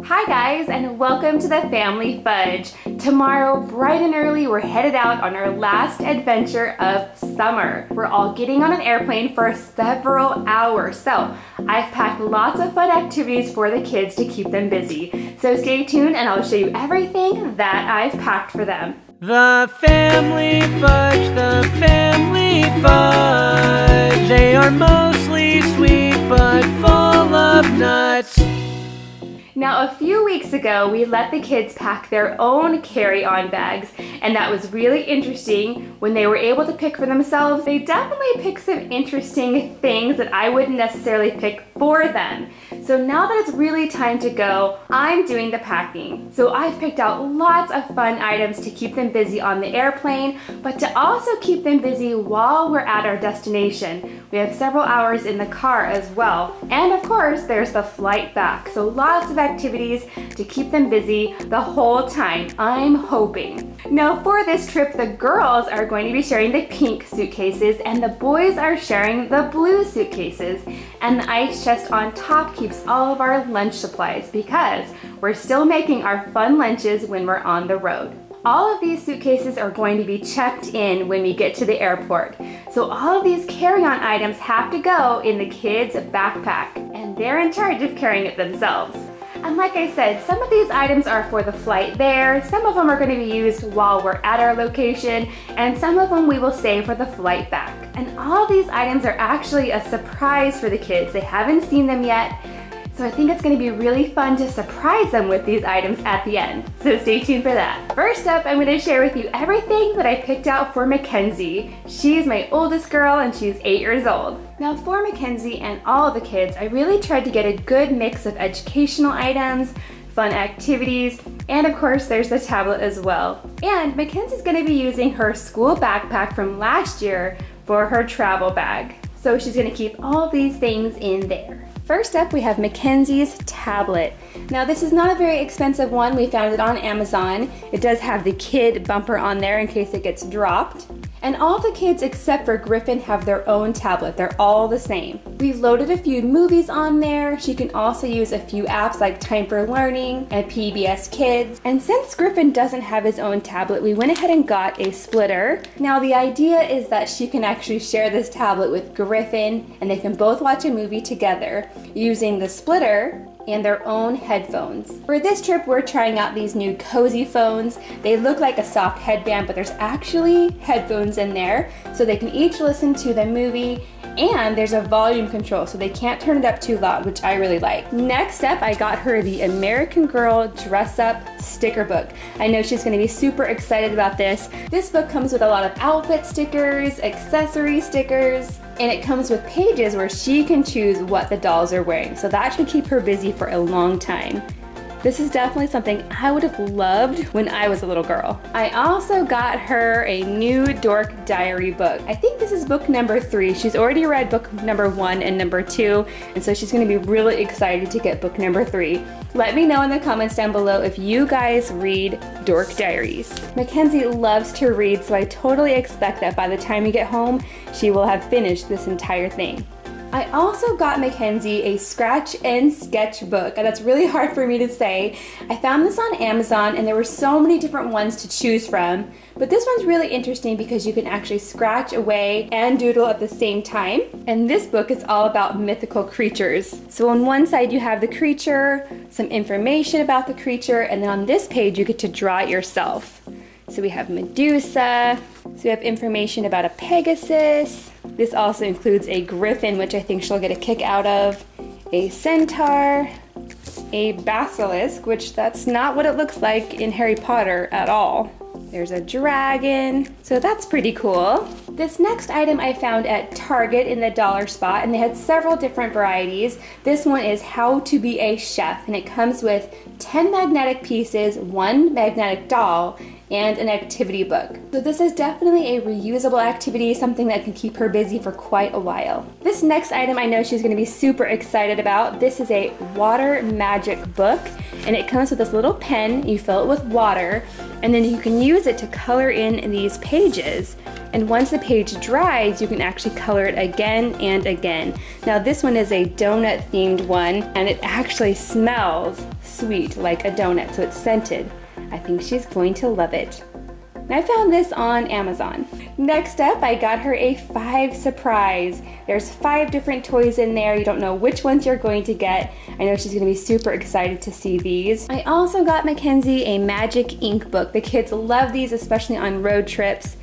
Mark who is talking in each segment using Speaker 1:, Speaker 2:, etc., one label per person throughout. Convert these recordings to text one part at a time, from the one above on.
Speaker 1: Hi guys, and welcome to the Family Fudge. Tomorrow, bright and early, we're headed out on our last adventure of summer. We're all getting on an airplane for several hours, so I've packed lots of fun activities for the kids to keep them busy. So stay tuned and I'll show you everything that I've packed for them.
Speaker 2: The Family Fudge, the Family Fudge. They are mostly sweet but full of nuts.
Speaker 1: Now, a few weeks ago, we let the kids pack their own carry-on bags, and that was really interesting. When they were able to pick for themselves, they definitely picked some interesting things that I wouldn't necessarily pick for them. So now that it's really time to go, I'm doing the packing. So I've picked out lots of fun items to keep them busy on the airplane, but to also keep them busy while we're at our destination. We have several hours in the car as well. And of course, there's the flight back. So lots of activities to keep them busy the whole time, I'm hoping. Now for this trip, the girls are going to be sharing the pink suitcases and the boys are sharing the blue suitcases. And the ice chest on top keeps all of our lunch supplies because we're still making our fun lunches when we're on the road. All of these suitcases are going to be checked in when we get to the airport. So all of these carry-on items have to go in the kids' backpack and they're in charge of carrying it themselves. And like I said, some of these items are for the flight there, some of them are going to be used while we're at our location, and some of them we will save for the flight back. And all of these items are actually a surprise for the kids. They haven't seen them yet, so I think it's going to be really fun to surprise them with these items at the end. So stay tuned for that. First up, I'm going to share with you everything that I picked out for Mackenzie. She's my oldest girl and she's 8 years old. Now for Mackenzie and all of the kids, I really tried to get a good mix of educational items, fun activities, and of course there's the tablet as well. And Mackenzie's going to be using her school backpack from last year for her travel bag. So she's going to keep all these things in there. First up, we have Mackenzie's tablet. Now this is not a very expensive one. We found it on Amazon. It does have the kid bumper on there in case it gets dropped. And all the kids except for Griffin have their own tablet. They're all the same. We've loaded a few movies on there. She can also use a few apps like Time for Learning and PBS Kids. And since Griffin doesn't have his own tablet, we went ahead and got a splitter. Now the idea is that she can actually share this tablet with Griffin and they can both watch a movie together using the splitter and their own headphones. For this trip, we're trying out these new cozy phones. They look like a soft headband, but there's actually headphones in there, so they can each listen to the movie, and there's a volume control, so they can't turn it up too loud, which I really like. Next up, I got her the American Girl Dress Up sticker book. I know she's gonna be super excited about this. This book comes with a lot of outfit stickers, accessory stickers, and it comes with pages where she can choose what the dolls are wearing. So that should keep her busy for a long time. This is definitely something I would have loved when I was a little girl. I also got her a new Dork Diary book. I think this is book number 3. She's already read book number 1 and number 2, and so she's gonna be really excited to get book number 3. Let me know in the comments down below if you guys read Dork Diaries. Mackenzie loves to read, so I totally expect that by the time we get home, she will have finished this entire thing. I also got Mackenzie a scratch and sketch book, and that's really hard for me to say. I found this on Amazon and there were so many different ones to choose from, but this one's really interesting because you can actually scratch away and doodle at the same time. And this book is all about mythical creatures. So on one side you have the creature, some information about the creature, and then on this page you get to draw it yourself. So we have Medusa, so we have information about a Pegasus. This also includes a griffin, which I think she'll get a kick out of, a centaur, a basilisk, which that's not what it looks like in Harry Potter at all. There's a dragon, so that's pretty cool. This next item I found at Target in the dollar spot, and they had several different varieties. This one is How to Be a Chef, and it comes with 10 magnetic pieces, 1 magnetic doll, and an activity book. So this is definitely a reusable activity, something that can keep her busy for quite a while. This next item I know she's gonna be super excited about. This is a water magic book, and it comes with this little pen. You fill it with water, and then you can use it to color in these pages. And once the page dries, you can actually color it again and again. Now this one is a donut themed one, and it actually smells sweet like a donut, so it's scented. I think she's going to love it. And I found this on Amazon. Next up, I got her a 5 surprise. There's 5 different toys in there. You don't know which ones you're going to get. I know she's gonna be super excited to see these. I also got Mackenzie a magic ink book. The kids love these, especially on road trips.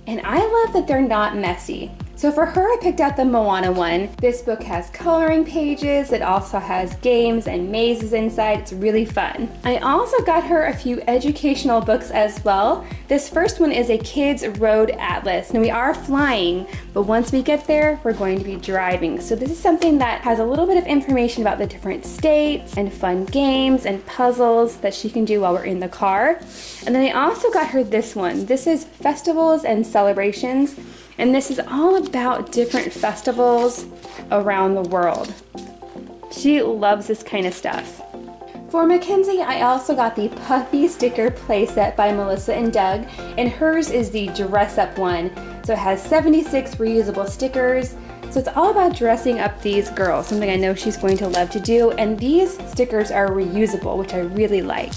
Speaker 1: And I love that they're not messy. So for her, I picked out the Moana one. This book has coloring pages. It also has games and mazes inside. It's really fun. I also got her a few educational books as well. This first one is a kid's road atlas. Now we are flying, but once we get there, we're going to be driving. So this is something that has a little bit of information about the different states and fun games and puzzles that she can do while we're in the car. And then I also got her this one. This is festivals and celebrations. And this is all about different festivals around the world. She loves this kind of stuff. For Mackenzie, I also got the Puffy sticker playset by Melissa and Doug, and hers is the dress up one. So it has 76 reusable stickers. So it's all about dressing up these girls, something I know she's going to love to do, and these stickers are reusable, which I really like.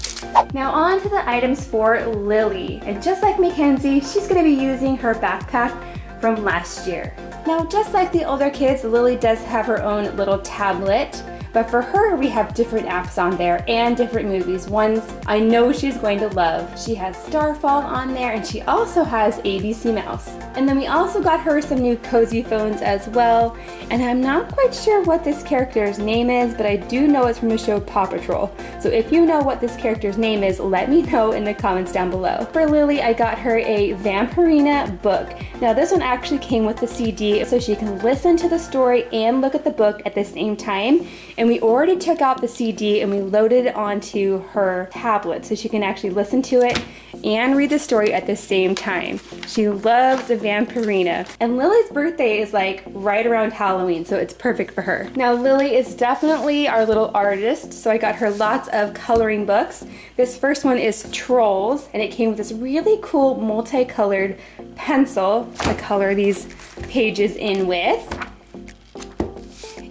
Speaker 1: Now on to the items for Lily, and just like Mackenzie, she's going to be using her backpack from last year. Now just like the older kids, Lily does have her own little tablet, but for her we have different apps on there and different movies, ones I know she's going to love. She has Starfall on there, and she also has ABC Mouse. And then we also got her some new cozy phones as well, and I'm not quite sure what this character's name is, but I do know it's from the show Paw Patrol. So if you know what this character's name is, let me know in the comments down below. For Lily, I got her a Vampirina book. Now this one actually came with the CD, so she can listen to the story and look at the book at the same time. And we already took out the CD and we loaded it onto her tablet, so she can actually listen to it and read the story at the same time. She loves the Vampirina. And Lily's birthday is like right around Halloween, so it's perfect for her. Now Lily is definitely our little artist, so I got her lots of coloring books. This first one is Trolls, and it came with this really cool multicolored pencil to color these pages in with.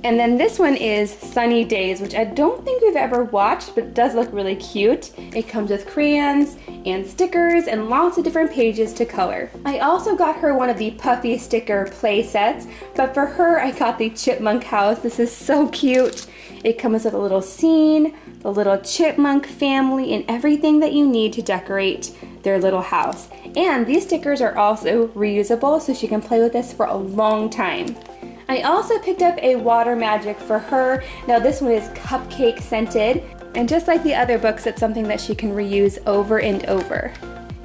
Speaker 1: And then this one is Sunny Days, which I don't think we've ever watched, but it does look really cute. It comes with crayons and stickers and lots of different pages to color. I also got her one of the Puffy sticker play sets, but for her I got the Chipmunk house. This is so cute. It comes with a little scene, the little chipmunk family, and everything that you need to decorate their little house. And these stickers are also reusable, so she can play with this for a long time. I also picked up a water magic for her. Now this one is cupcake scented, and just like the other books, it's something that she can reuse over and over.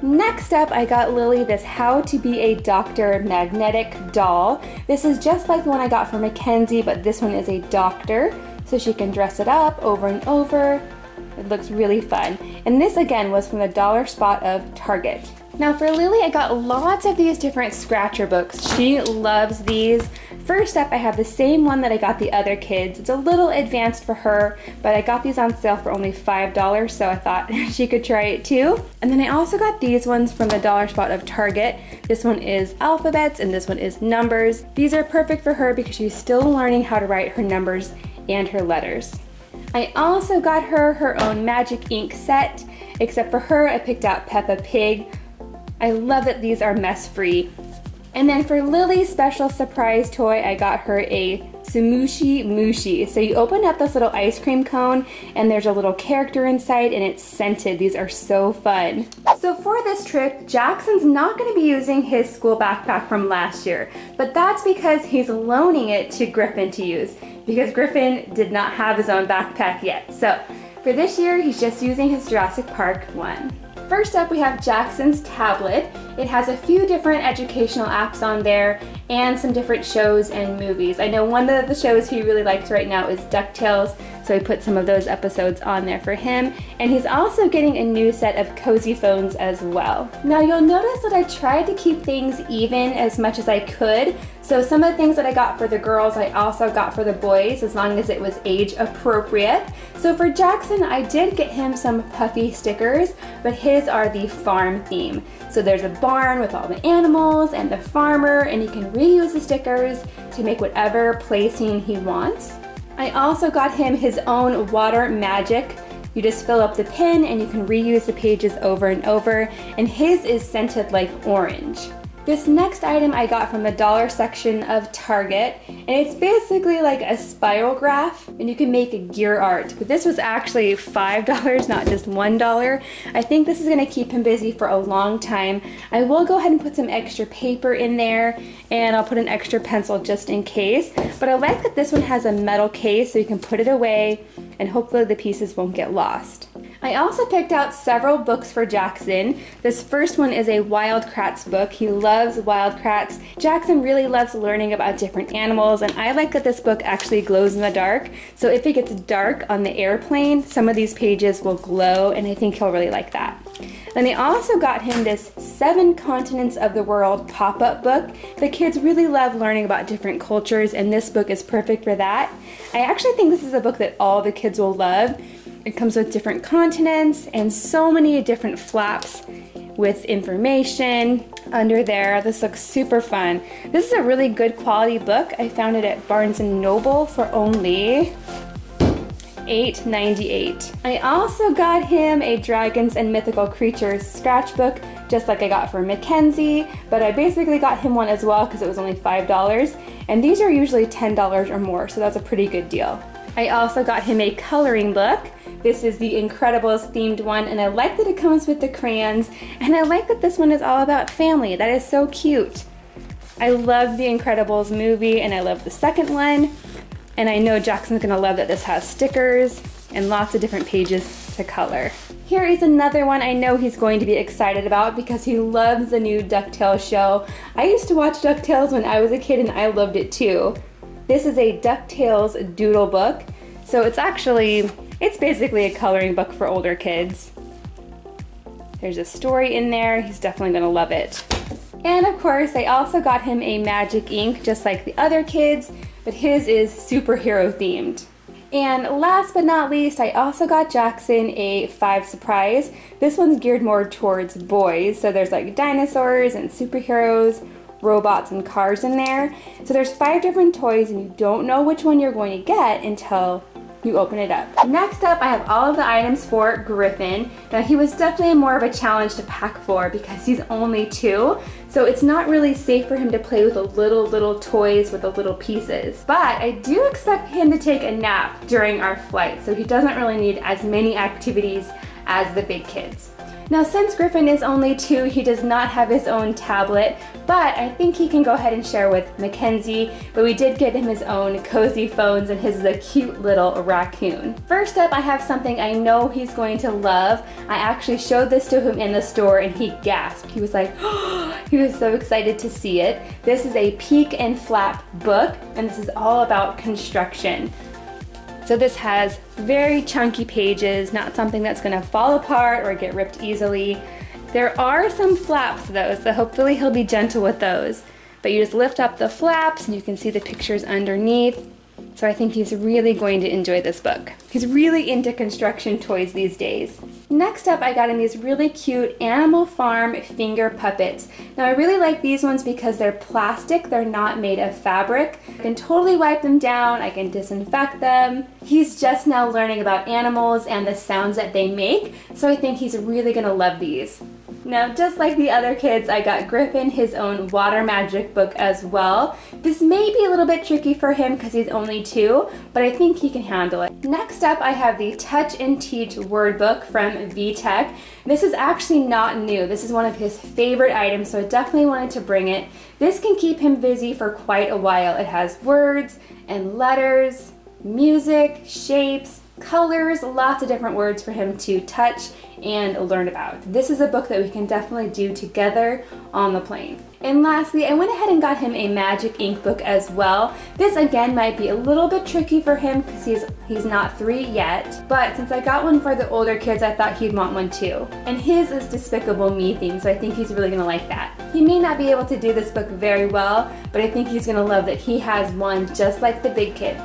Speaker 1: Next up, I got Lily this How to Be a Doctor magnetic doll. This is just like the one I got for Mackenzie, but this one is a doctor, so she can dress it up over and over. It looks really fun. And this again was from the dollar spot of Target. Now for Lily, I got lots of these different scratcher books. She loves these. First up, I have the same one that I got the other kids. It's a little advanced for her, but I got these on sale for only $5, so I thought she could try it too. And then I also got these ones from the dollar spot of Target. This one is alphabets and this one is numbers. These are perfect for her because she's still learning how to write her numbers and her letters. I also got her her own magic ink set, except for her I picked out Peppa Pig. I love that these are mess-free. And then for Lily's special surprise toy, I got her a Smooshi Mooshi. So you open up this little ice cream cone and there's a little character inside and it's scented. These are so fun. So for this trip, Jackson's not going to be using his school backpack from last year, but that's because he's loaning it to Griffin to use, because Griffin did not have his own backpack yet. So for this year, he's just using his Jurassic Park one. First up, we have Jackson's tablet. It has a few different educational apps on there, and some different shows and movies. I know one of the shows he really likes right now is DuckTales, so I put some of those episodes on there for him. And he's also getting a new set of cozy phones as well. Now you'll notice that I tried to keep things even as much as I could. So some of the things that I got for the girls, I also got for the boys, as long as it was age appropriate. So for Jackson, I did get him some puffy stickers, but his are the farm theme. So there's a barn with all the animals and the farmer, and he can reuse the stickers to make whatever play scene he wants. I also got him his own water magic. You just fill up the pen and you can reuse the pages over and over, and his is scented like orange. This next item I got from the dollar section of Target, and it's basically like a spiral graph, and you can make a gear art. But this was actually $5, not just $1. I think this is gonna keep him busy for a long time. I will go ahead and put some extra paper in there, and I'll put an extra pencil just in case. But I like that this one has a metal case so you can put it away, and hopefully the pieces won't get lost. I also picked out several books for Jackson. This first one is a Wild Kratts book. He loves Wild Kratts. Jackson really loves learning about different animals, and I like that this book actually glows in the dark. So if it gets dark on the airplane, some of these pages will glow, and I think he'll really like that. Then I also got him this 7 Continents of the World pop-up book. The kids really love learning about different cultures, and this book is perfect for that. I actually think this is a book that all the kids will love. It comes with different continents and so many different flaps with information under there. This looks super fun. This is a really good quality book. I found it at Barnes & Noble for only $8.98. I also got him a Dragons and Mythical Creatures scratchbook, just like I got for Mackenzie, but I basically got him one as well because it was only $5, and these are usually $10 or more, so that's a pretty good deal. I also got him a coloring book. This is the Incredibles themed one, and I like that it comes with the crayons, and I like that this one is all about family. That is so cute. I love the Incredibles movie, and I love the second one, and I know Jackson's gonna love that this has stickers and lots of different pages to color. Here is another one I know he's going to be excited about because he loves the new DuckTales show. I used to watch DuckTales when I was a kid, and I loved it too. This is a DuckTales doodle book. So it's basically a coloring book for older kids. There's a story in there. He's definitely gonna love it. And of course, I also got him a magic ink, just like the other kids, but his is superhero themed. And last but not least, I also got Jackson a 5 surprise. This one's geared more towards boys. So there's like dinosaurs and superheroes, robots and cars in there. So there's 5 different toys, and you don't know which one you're going to get until you open it up. Next up, I have all of the items for Griffin. Now he was definitely more of a challenge to pack for because he's only 2, so it's not really safe for him to play with the little toys with the little pieces. But I do expect him to take a nap during our flight, so he doesn't really need as many activities as the big kids. Now since Griffin is only 2, he does not have his own tablet, but I think he can go ahead and share with Mackenzie, but we did get him his own cozy phones, and his is a cute little raccoon. First up, I have something I know he's going to love. I actually showed this to him in the store and he gasped. He was like, oh, he was so excited to see it. This is a Peek and Flap book, and this is all about construction. So this has very chunky pages, not something that's gonna fall apart or get ripped easily. There are some flaps though, so hopefully he'll be gentle with those. But you just lift up the flaps and you can see the pictures underneath. So I think he's really going to enjoy this book. He's really into construction toys these days. Next up, I got him these really cute Animal Farm finger puppets. Now I really like these ones because they're plastic, they're not made of fabric. I can totally wipe them down, I can disinfect them. He's just now learning about animals and the sounds that they make, so I think he's really gonna love these. Now, just like the other kids, I got Griffin his own water magic book as well. This may be a little bit tricky for him because he's only 2, but I think he can handle it. Next up, I have the Touch and Teach word book from VTech. This is actually not new. This is one of his favorite items, so I definitely wanted to bring it. This can keep him busy for quite a while. It has words and letters, music, shapes, colors, lots of different words for him to touch and learn about. This is a book that we can definitely do together on the plane. And lastly, I went ahead and got him a Magic Ink book as well. This again might be a little bit tricky for him because he's not 3 yet, but since I got one for the older kids, I thought he'd want one too. And his is Despicable Me themed, so I think he's really gonna like that. He may not be able to do this book very well, but I think he's gonna love that he has one just like the big kids.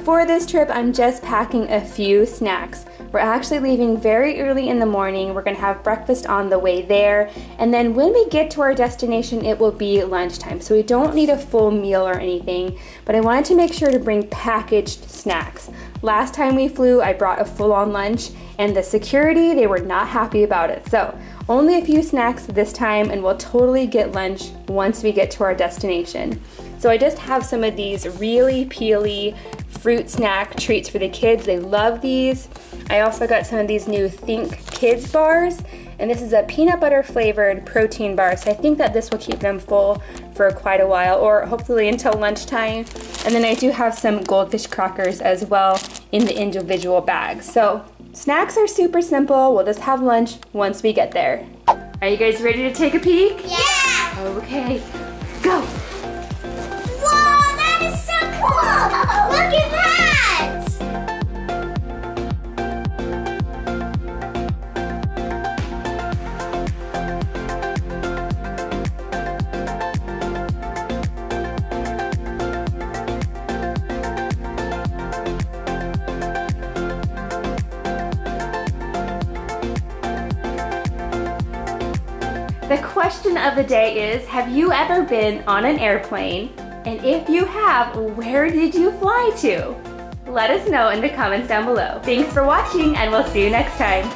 Speaker 1: For this trip, I'm just packing a few snacks. We're actually leaving very early in the morning. We're gonna have breakfast on the way there, and then when we get to our destination, it will be lunchtime. So we don't need a full meal or anything, but I wanted to make sure to bring packaged snacks. Last time we flew, I brought a full-on lunch, and the security, they were not happy about it. So only a few snacks this time, and we'll totally get lunch once we get to our destination. So I just have some of these really peely fruit snack treats for the kids. They love these. I also got some of these new Think Kids bars, and this is a peanut butter flavored protein bar, so I think that this will keep them full for quite a while, or hopefully until lunchtime. And then I do have some Goldfish crackers as well in the individual bags. So snacks are super simple. We'll just have lunch once we get there. Are you guys ready to take a peek?
Speaker 3: Yeah!
Speaker 1: Okay, go!
Speaker 3: Whoa, that is so cool! Look at that!
Speaker 1: The question of the day is, have you ever been on an airplane? And if you have, where did you fly to? Let us know in the comments down below. Thanks for watching, and we'll see you next time.